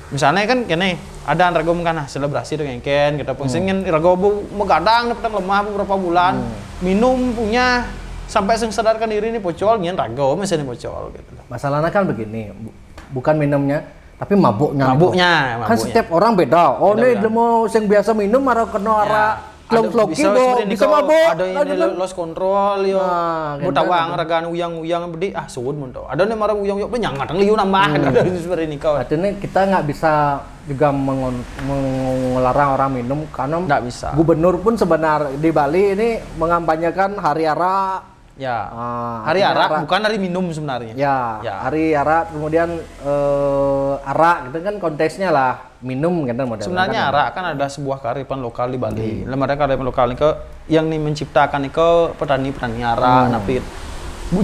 Misalnya kan kene ada rago mengkana selebrasi dengan ken kita pun singin rago megadang dapat lemah beberapa bulan minum punya sampai sadarkan diri ini pocol nyen rago mesin pocol gitu. Masalahnya kan begini, bukan minumnya tapi mabuknya. Kan setiap orang beda. Ini mau sing biasa minum marah kena arak Loki bisa mabok. Ada ini lost control yo. Mutawang ragaan uyang-uyang bedi suud mun to. Ada nih marang uyang-uyang penyangat liu nambah seperti ini kau. Artinya kita nggak bisa juga melarang orang minum karena nggak bisa. Gubernur pun sebenarnya di Bali ini mengampanyekan hari arak. Ya. Hari arak bukan hari minum sebenarnya. Ya. Hari arak kemudian arak gitu kan konteksnya lah minum kan model. Sebenarnya arak kan ada sebuah kearifan lokal di Bali. Mereka kearifan lokal ini yang menciptakan itu petani-petani arak, tapi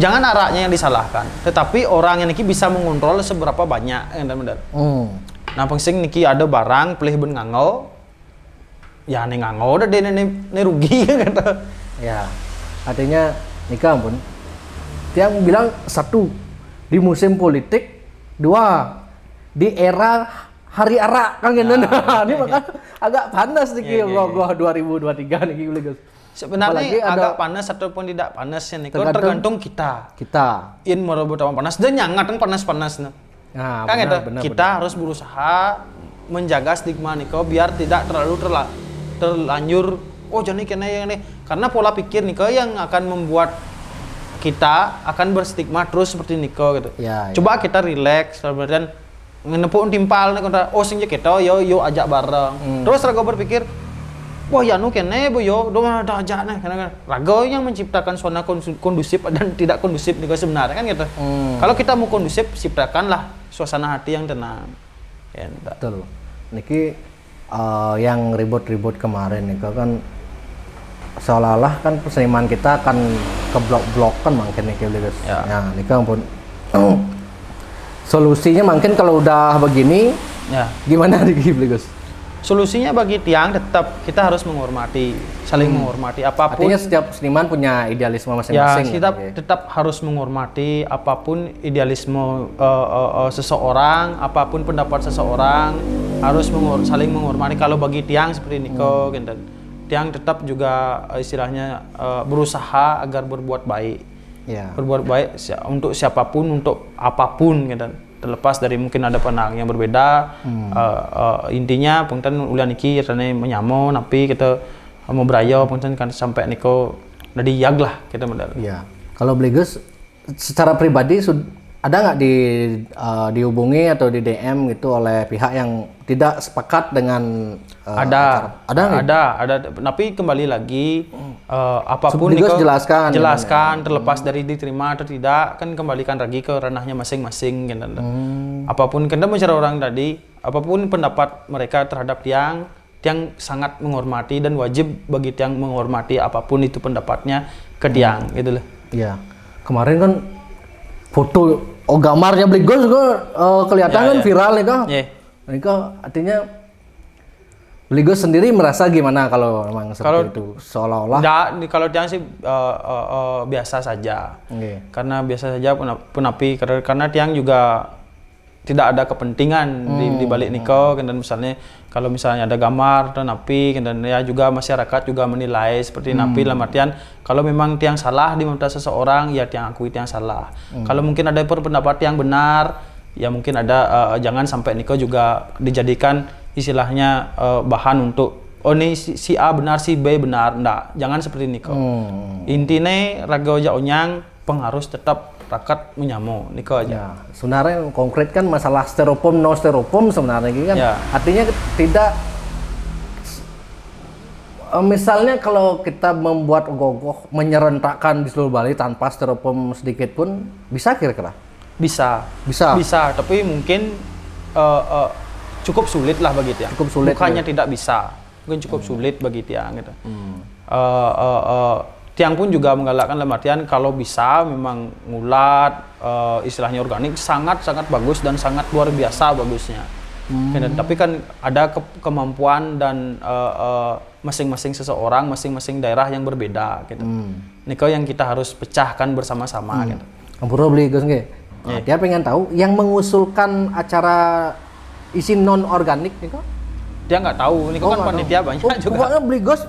jangan araknya yang disalahkan, tetapi orang yang niki bisa mengontrol seberapa banyak kan benar. Nah, penting niki ada barang pelih ben nganggo. Ya nih nganggo udah deh nih rugi gitu. Ya. Artinya nikah pun tiang bilang satu di musim politik, dua di era hari arak kan gitu. Ini maka agak panas nih logo 2023 nih Guys. Sebenarnya agak panas ataupun tidak panas ya nih tergantung kita in merebut panas dan nyangat kan panas-panas nah kan gitu kita harus berusaha menjaga stigma nih biar tidak terlanjur jadi kena yang ini karena pola pikir nih yang akan membuat kita akan berstigma terus seperti Niko gitu. Coba kita relax dan ngenepuk timpal nih sing kita yo ajak bareng. Terus raga berpikir wah ya kene yo ada ajak nih karena raga yang menciptakan zona kondusif dan tidak kondusif nih sebenarnya kan gitu. Kalau kita mau kondusif ciptakanlah suasana hati yang tenang. Betul. Niki yang ribut-ribut kemarin nih kan seolah-olah kan seniman kita akan ke blok-blok kan mungkin nih guys. Ya, ini kan pun solusinya mungkin kalau udah begini gimana nih guys? Solusinya bagi tiang tetap kita harus menghormati, saling menghormati apapun. Artinya setiap seniman punya idealisme masing-masing. Ya, kita tetap harus menghormati apapun idealisme seseorang, apapun pendapat seseorang, harus saling menghormati. Kalau bagi tiang seperti Niko, gitu. Tiang tetap juga istilahnya berusaha agar berbuat baik. Berbuat baik untuk siapapun, untuk apapun, gitu. Terlepas dari mungkin ada pandangan yang berbeda, intinya punten ulian niki rene menyamo tapi kita mau berayo punten kan sampai niko udah diyag lah kita modal. Iya. Kalau Blegus secara pribadi ada nggak dihubungi atau di DM gitu oleh pihak yang tidak sepakat dengan ada tapi kembali lagi apapun Blegus jelaskan terlepas dari diterima atau tidak kan kembalikan lagi ke ranahnya masing-masing gitu. Apapun kita bicara orang tadi apapun pendapat mereka terhadap tiang sangat menghormati dan wajib bagi tiang menghormati apapun itu pendapatnya ke tiang gitu loh. Iya. Kemarin kan foto gambarnya Blegus juga kelihatan kan viral nih kan. Ini kan artinya Blegus sendiri merasa gimana kalau memang seperti itu seolah-olah? Kalau tiang sih biasa saja. Karena biasa saja penapi karena tiang juga tidak ada kepentingan di balik Niko dan misalnya kalau misalnya ada gambar dan napi dan ya juga masyarakat juga menilai seperti napi dalam artian kalau memang tiang salah di mata seseorang ya tiang akui tiang salah. Kalau mungkin ada pendapat yang benar ya mungkin ada jangan sampai Niko juga dijadikan istilahnya bahan untuk ini si A benar si B benar enggak jangan seperti Niko. Intinya raga oja onyang pengaruh tetap rakat menyamo Niko aja. Sebenarnya konkret kan masalah styrofoam no styrofoam sebenarnya kan. Artinya tidak misalnya kalau kita membuat ogoh-ogoh menyerentakkan di seluruh Bali tanpa styrofoam sedikit pun bisa kira-kira? Bisa, tapi mungkin cukup sulit lah bagi tiang. Bukannya tidak bisa, mungkin cukup sulit bagi tiang gitu. Tiang pun juga menggalakkan dalam artian kalau bisa memang ngulat istilahnya organik sangat bagus dan sangat luar biasa bagusnya. Tapi kan ada kemampuan dan masing-masing seseorang, masing-masing daerah yang berbeda gitu. Niko yang kita harus pecahkan bersama-sama gitu. Ampura beli Gus nggih. Dia pengen tahu yang mengusulkan acara isi non organik Niko? Dia nggak tahu, Niko kan panitia banyak juga. Pokoknya beli Gus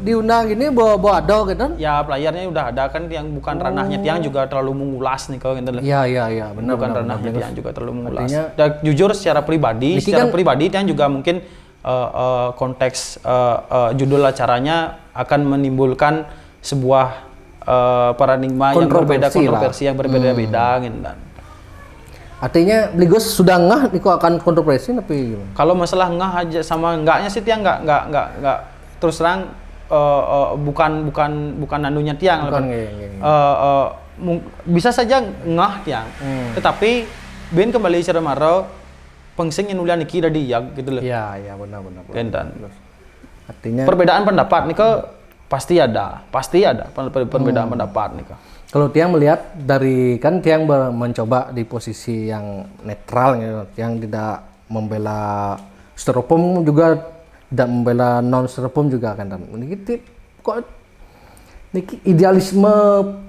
diundang gini bawa ada gitu. Ya playernya udah ada kan yang bukan ranahnya tiang juga terlalu mengulas Niko gitu. Iya benar. Bukan ranahnya tiang juga terlalu mengulas. Dan jujur secara pribadi tiang juga mungkin konteks judul acaranya akan menimbulkan sebuah paradigma yang berbeda, kontroversi yang berbeda-beda gitu. Artinya Bligos sudah ngah Niko akan kontroversi tapi kalau masalah ngah aja sama enggaknya sih tiang enggak terus terang bukan anunya tiang bisa saja ngah tiang tetapi ben kembali secara maro pengsing yang nulian iki tadi ya gitu loh. Iya benar. Kentan. Artinya perbedaan pendapat Niko pasti ada perbedaan pendapat Niko. Kalau Tiang melihat dari kan Tiang mencoba di posisi yang netral gitu, yang tidak membela styrofoam juga tidak membela non styrofoam juga kan. Ini kok niki idealisme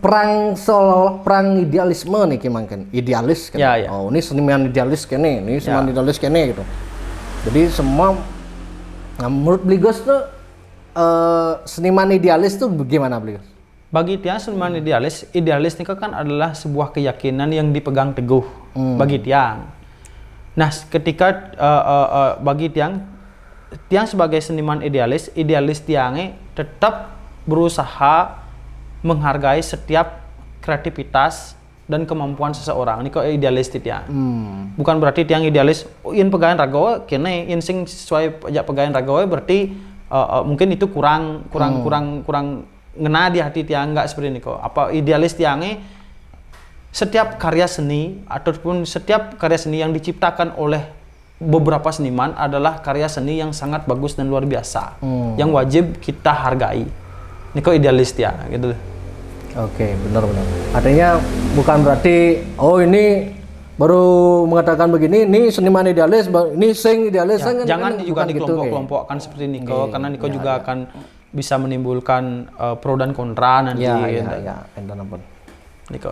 perang seolah perang idealisme niki mungkin idealis kan. Ya. Oh ini seniman idealis kene, ini seniman idealis kene gitu. Jadi semua menurut Bligos tuh seniman idealis tuh bagaimana Bligos? Bagi Tiang seniman idealis ini kan adalah sebuah keyakinan yang dipegang teguh bagi Tiang. Nah, ketika bagi Tiang sebagai seniman idealis Tiangnya tetap berusaha menghargai setiap kreativitas dan kemampuan seseorang. Ini kok idealis Tiang. Bukan berarti Tiang idealis, in pegawai ragawe kene, in sing sesuai pajak pegawai ragawe berarti mungkin itu kurang ngena di hati Tiang, enggak seperti ini kok. Apa idealis Tiangnya setiap karya seni ataupun setiap karya seni yang diciptakan oleh beberapa seniman adalah karya seni yang sangat bagus dan luar biasa yang wajib kita hargai. Ini kok idealis Tiang gitu. Oke, benar. Artinya bukan berarti ini baru mengatakan begini, ini seniman idealis, ini sing idealis. Jangan juga dikelompok-kelompokkan seperti Niko, karena Niko juga akan bisa menimbulkan pro dan kontra nanti. Ya. Niko.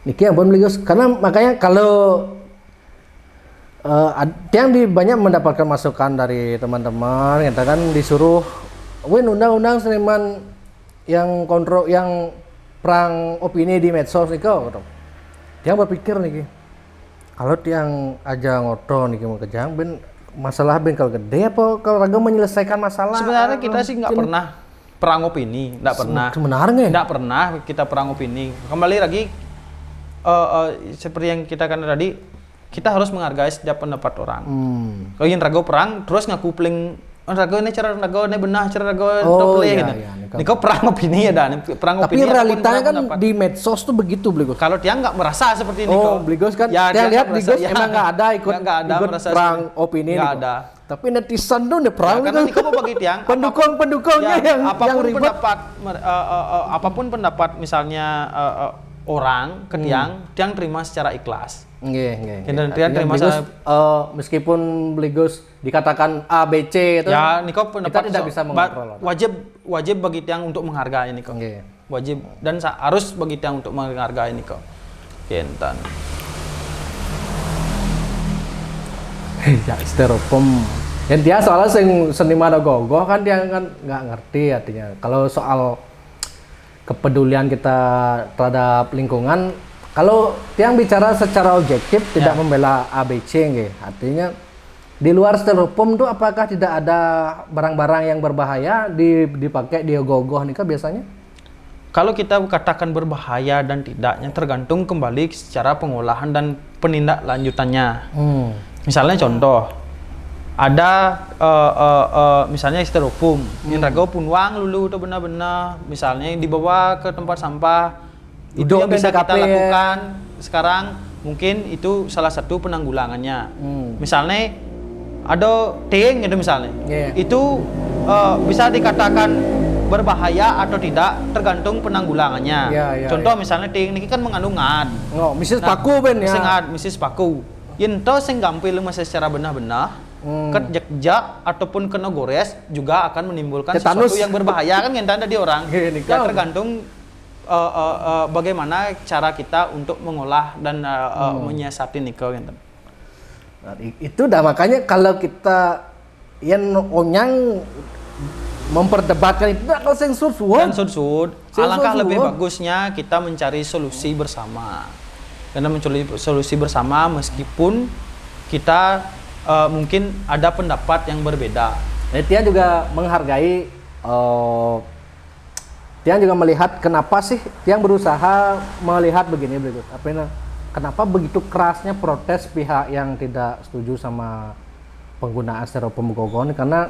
Niki ampun Bligos, karena makanya kalau yang banyak mendapatkan masukan dari teman-teman, katakan disuruh, undang-undang seniman yang kontrol, yang perang opini di medsos Niko. Dia berpikir Niki, kalau tiang aja ngoto Niki mau kejang, masalah kalau gede apa kalau raga menyelesaikan masalah. Sebenarnya kita sih nggak pernah perang opini, nggak pernah. Sebenarnya nggak pernah kita perang opini. Kembali lagi seperti yang kita kan tadi, kita harus menghargai setiap pendapat orang. Kalau ingin raga perang terus ngaku pling raga ini cara raga ini benar, cara raga tople gitu. Ini kok perang opini ya dan perang opini. Tapi realitanya kan di medsos tuh begitu Bligos. Kalau dia nggak merasa seperti ini kok. Bligos kan ya, dia lihat Bligos emang nggak ada ikut perang opini. Nggak ada. Tapi netizen tuh udah perang. Karena Niko mau bagi tiang pendukungnya yang ribet. Apapun pendapat misalnya orang ke tiang terima secara ikhlas. Nggih. Tiang terima secara meskipun Bligos dikatakan A, B, C itu. Ya, Niko pendapat kita tidak bisa mengontrol. Wajib bagi tiang untuk menghargai Niko. Wajib dan harus bagi tiang untuk menghargai Niko. Kentan. Ya styrofoam. Dan dia soalnya seniman ogoh kan dia kan nggak ngerti artinya. Kalau soal kepedulian kita terhadap lingkungan, kalau tiang bicara secara objektif tidak membela ABC nggih. Artinya di luar styrofoam tuh apakah tidak ada barang-barang yang berbahaya dipakai di ogoh-ogoh nih biasanya? Kalau kita katakan berbahaya dan tidaknya tergantung kembali secara pengolahan dan penindaklanjutannya. Misalnya contoh, ada misalnya styrofoam, yang raga punwang lulu itu benar-benar, misalnya dibawa ke tempat sampah, itu yang bisa kita lakukan sekarang mungkin itu salah satu penanggulangannya. Misalnya ada ting itu misalnya, itu bisa dikatakan berbahaya atau tidak tergantung penanggulangannya. Contoh misalnya ting ini kan mengandung ngad. Misis paku ben ya. Misis paku. Yento sing gampil masih secara benar-benar kejak ataupun kena gores juga akan menimbulkan sesuatu yang berbahaya kan yang di orang. Ya tergantung bagaimana cara kita untuk mengolah dan menyiasati nikel gitu. Nah, itu dah makanya kalau kita yang onyang memperdebatkan itu kalau sensur alangkah lebih bagusnya kita mencari solusi bersama. Karena mencari solusi bersama meskipun kita mungkin ada pendapat yang berbeda. Nah, Tian juga menghargai, Tian juga melihat kenapa sih Tian berusaha melihat begini berikut. Kenapa begitu kerasnya protes pihak yang tidak setuju sama penggunaan styrofoam Gogon? Karena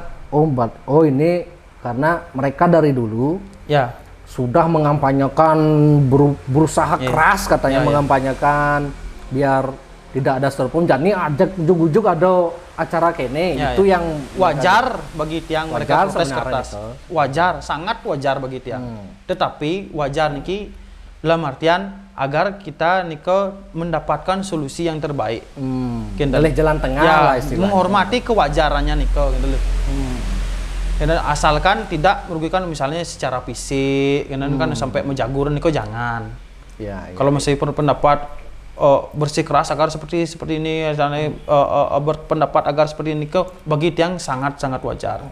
ini karena mereka dari dulu Ya, sudah mengampanyekan, berusaha keras katanya mengampanyekan biar tidak ada styrofoam. Jadi ajak ujuk-ujuk ada acara kene itu yang wajar bagi tiang mereka protes sebenarnya kertas. itu. Wajar, sangat wajar bagi tiang. Tetapi wajar niki dalam artian agar kita niko mendapatkan solusi yang terbaik. Pilih jalan tengah Ya, lah istilahnya. menghormati kewajarannya niko gitu loh. Dan asalkan tidak merugikan misalnya secara fisik, kan sampai menjagur niko jangan. Ya, Kalau masih berpendapat bersikeras agar seperti ini, misalnya berpendapat agar seperti ini, bagi tiang sangat wajar,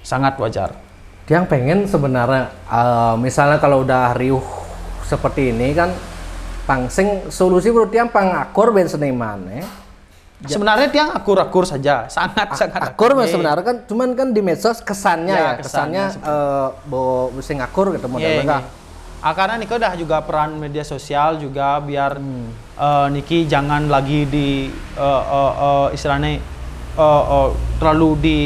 sangat wajar. Tiang pengen sebenarnya, misalnya kalau udah riuh seperti ini kan, pangsing solusi menurut tiang pangakur ben seniman ya. Sebenarnya tiang akur-akur saja, sangat Akur mas sebenarnya kan, cuman kan di medsos kesannya Ya, ya, kesannya mesti ngakur gitu modelnya kan. Karena Niko udah juga peran media sosial juga biar Niki jangan lagi di istilahnya terlalu di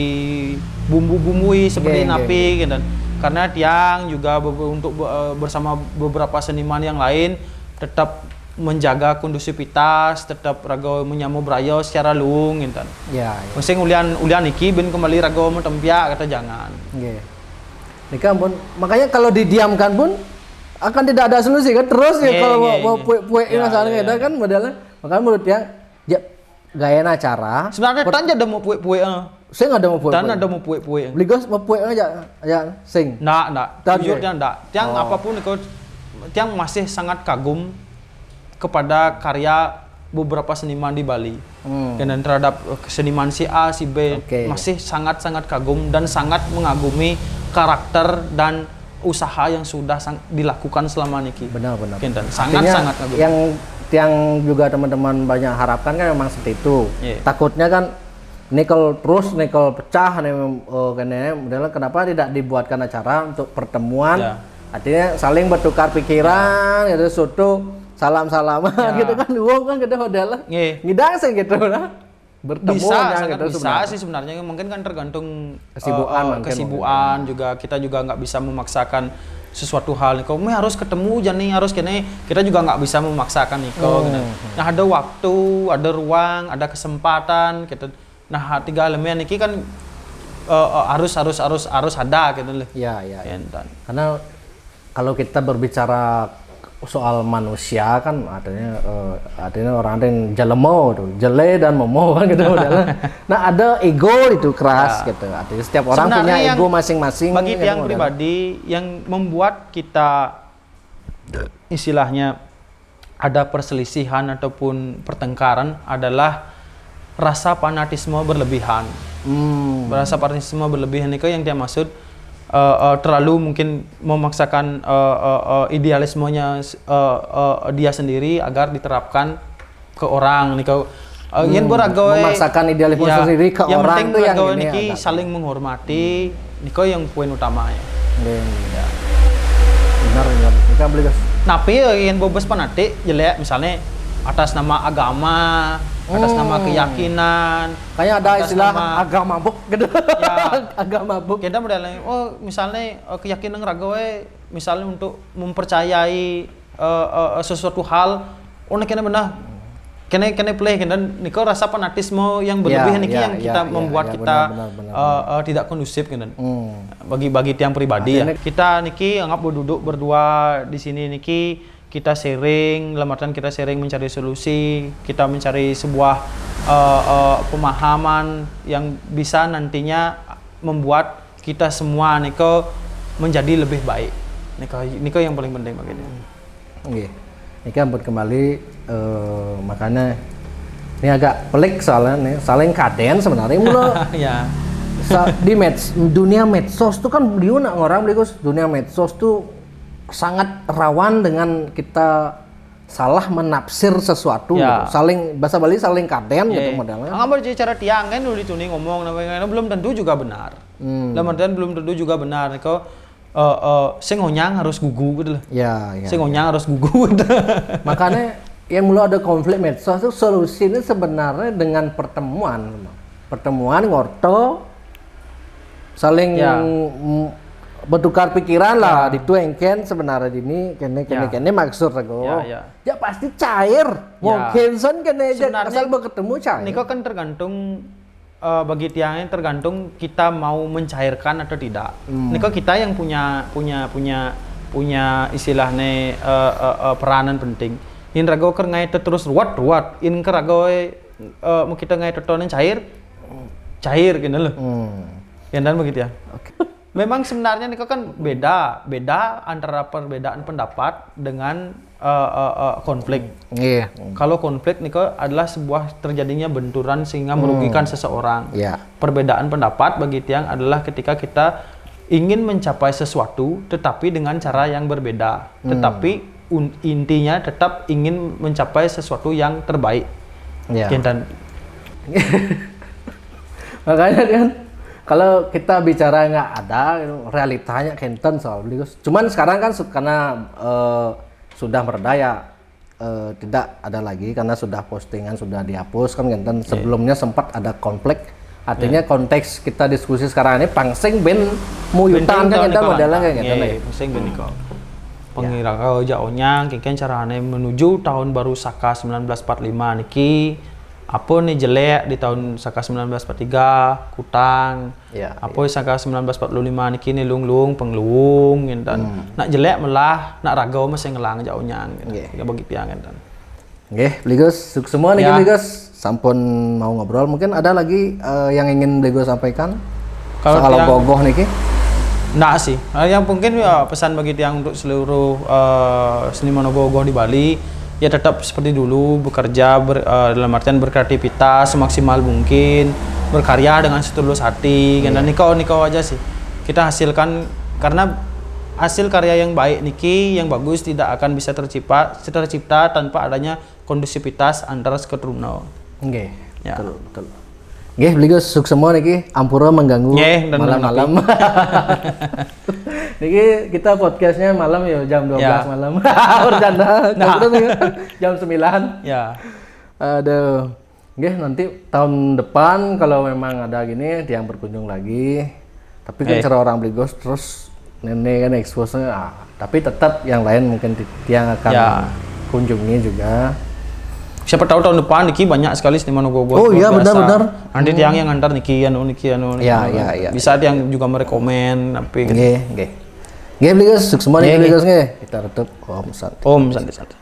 bumbu-bumbui seperti napi gitu. Karena tiang juga untuk bersama beberapa seniman yang lain tetap menjaga kondusivitas, tetap rago menyamu brayo secara luang gitu. Ya. Mesti ulian Niki ben kembali rago mentempia kata jangan. Nika pun makanya kalau didiamkan pun akan tidak ada solusi kan terus ya kalau mau puek masalahnya itu kan modelnya. Makanya menurut dia gaya acara. Sebenarnya tanya ada mau puek Saya nggak ada mau puek. Dan ada mau puek. Ligos mau puek aja sing. Nggak. Jujurnya nggak. Tiang apapun itu, tiang masih sangat kagum kepada karya beberapa seniman di Bali. Dan terhadap seniman si A, si B masih sangat kagum dan sangat mengagumi karakter dan usaha yang sudah dilakukan selama niki. Benar. Dan sangat kagum. Yang juga teman-teman banyak harapkan kan memang seperti itu. Takutnya kan nikel pecah modelnya kenapa tidak dibuatkan acara untuk pertemuan. Artinya saling bertukar pikiran gitu, soto salam-salaman gitu kan, uang kan gitu modelnya. Ngidang sih gitu lah. Bertemu bisa sih sebenarnya, mungkin kan tergantung kesibukan juga, kita juga nggak bisa memaksakan sesuatu hal nih, kau harus ketemu jani harus kene, kita juga nggak bisa memaksakan nih kau gitu. Nah ada waktu, ada ruang, ada kesempatan gitu. Nah tiga elemen ini kan harus ada gitu loh. Iya. Karena kalau kita berbicara soal manusia kan artinya orang ada yang jelemo tuh, jele dan momo kan gitu modelnya. Nah ada ego itu keras gitu. Artinya setiap orang punya ego masing-masing. Bagi yang pribadi yang membuat kita istilahnya ada perselisihan ataupun pertengkaran adalah rasa fanatisme berlebihan. Rasa fanatisme berlebihan itu yang dia maksud terlalu mungkin memaksakan idealismenya dia sendiri agar diterapkan ke orang nih kau yang memaksakan idealisme sendiri ke yang orang penting itu yang ini saling menghormati nih kau yang poin utamanya. Benar kita beli guys. Tapi yang bobos fanatik jelek misalnya atas nama agama, atas nama keyakinan, kayak ada istilah agama mabuk gitu. Ya, agama mabuk. Kita modelnya, misalnya keyakinan ragawe, misalnya untuk mempercayai sesuatu hal, kena benar, kena play, dan niko rasa fanatisme yang berlebihan yang kita membuat kita tidak kondusif, kan? Bagi tiang pribadi ya. Kita niki anggap duduk berdua di sini niki. Kita sharing, lematan kita sharing mencari solusi, kita mencari sebuah pemahaman yang bisa nantinya membuat kita semua niko menjadi lebih baik. Niko yang paling penting bagi dia. Ini kan buat kembali makanya ini agak pelik soalnya nih, saling kaden sebenarnya ya. Di dunia medsos tuh kan dia orang dunia medsos tuh sangat rawan dengan kita salah menafsir sesuatu Ya. gitu. Saling bahasa Bali saling kaden gitu modelnya. Nggak cara tiang kan dulu dituni ngomong namanya belum tentu juga benar. Dalam artian belum tentu juga benar. Kau sing ngonyang harus gugu gitu loh. Ya, ya. Sing ngonyang harus gugu gitu. Makanya yang mulai ada konflik medsos itu solusinya sebenarnya dengan pertemuan. Pertemuan ngorto saling Ya. bertukar pikiran lah dituengken sebenarnya ini kene maksud aku. Ya. Ya pasti cair. Mungkin son kene aja Sebenarnya asal berketemu cair. Niko kan tergantung bagi tiangnya tergantung kita mau mencairkan atau tidak. Niko kita yang punya istilahnya peranan penting. In rago ker ngai terus ruat. In ker rago mau kita ngai totonan cair gitu loh. Ya dan begitu ya. Memang sebenarnya Niko kan beda antara perbedaan pendapat dengan konflik. Iya. Kalau konflik Niko adalah sebuah terjadinya benturan sehingga merugikan seseorang. Iya. Perbedaan pendapat bagi tiang adalah ketika kita ingin mencapai sesuatu tetapi dengan cara yang berbeda. Tetapi intinya tetap ingin mencapai sesuatu yang terbaik. Iya. Dan Makanya kan kalau kita bicara nggak ada realitanya kenten soal beli. Cuman sekarang kan karena sudah berdaya tidak ada lagi karena sudah postingan sudah dihapus kan kenten. Sebelumnya sempat ada konflik. Artinya konteks kita diskusi sekarang ini pangsing ben muyutan kan kenten modelnya kayak gitu. Pangsing ben Niko. Pengira kau jauhnya kengken carane menuju tahun baru Saka 1945 niki apa nih jelek di tahun Saka 1943 kutang apa Saka 1945 niki nih lung penglung dan nak jelek melah nak ragau masih ngelang jauhnya gitu bagi tiang dan Bligos sukses semua nih Bligos sampun mau ngobrol mungkin ada lagi yang ingin Bligos sampaikan soal gogoh niki. Nah sih, yang mungkin ya pesan bagi tiang untuk seluruh seniman ogoh-ogoh di Bali ya tetap seperti dulu bekerja dalam artian berkreativitas semaksimal mungkin, berkarya dengan setulus hati dan niko aja sih kita hasilkan karena hasil karya yang baik niki yang bagus tidak akan bisa tercipta tanpa adanya kondusivitas antara keturunan. Oke. Ya. Betul. Nggih, Bligos sukses semua niki ampura mengganggu malam-malam. Niki kita podcastnya malam ya jam 12 malam. Bercanda. Jam 9. Ya. Aduh. Nggih, nanti tahun depan kalau memang ada gini dia yang berkunjung lagi. Tapi kan cara orang Bligos terus nenek kan expose-nya tapi tetap yang lain mungkin dia akan kunjungi juga. Siapa tahu tahun depan Niki banyak sekali seniman ogoh-ogoh. Oh iya benar. Nanti tiang yang ngantar Niki anu. Ya. Bisa tiang juga merekomen tapi nggih. Nggih Bligos sukses semua nih Bligos nggih. Kita tutup Om Santi.